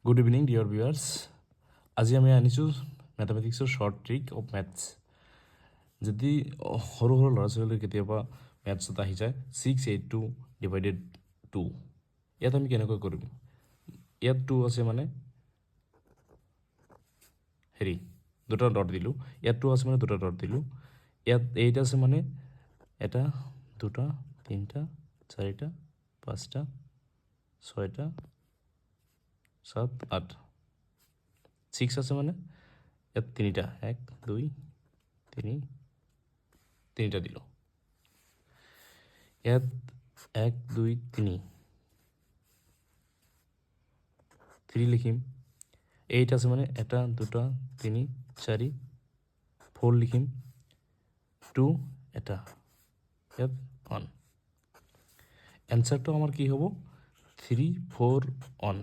Good evening dear viewers. আজি আমি আনিছোঁ মেথামেটিক্সৰ শ্বৰ্ট ট্ৰিক অফ মেথছ। যদি সৰু সৰু ল'ৰা ছোৱালীৰ কেতিয়াবা মেথছত আহি যায় 682 ডিভাইডেড 2, ইয়াত আমি কেনেকৈ কৰিম? ইয়াত 2 আছে মানে দুটা ডট দিলোঁ, ইয়াত 2 আছে মানে দুটা ডট দিলোঁ, ইয়াত 8 আছে মানে এটা, দুটা, তিনিটা, চাৰিটা, পাঁচটা, ছয়টা, 7, 8, 6 আছে মানে ইয়াত তিনিটা, 1, 2, 3, তিনিটা দিলোঁ। ইয়াত 1, 2, 3 লিখিম। 8 আছে মানে এটা, দুটা, তিনি, চাৰি, 4 লিখিম। 2 এটা, ইয়াত 1। এনচাৰটো আমাৰ কি হ'ব? 3, 4, 1।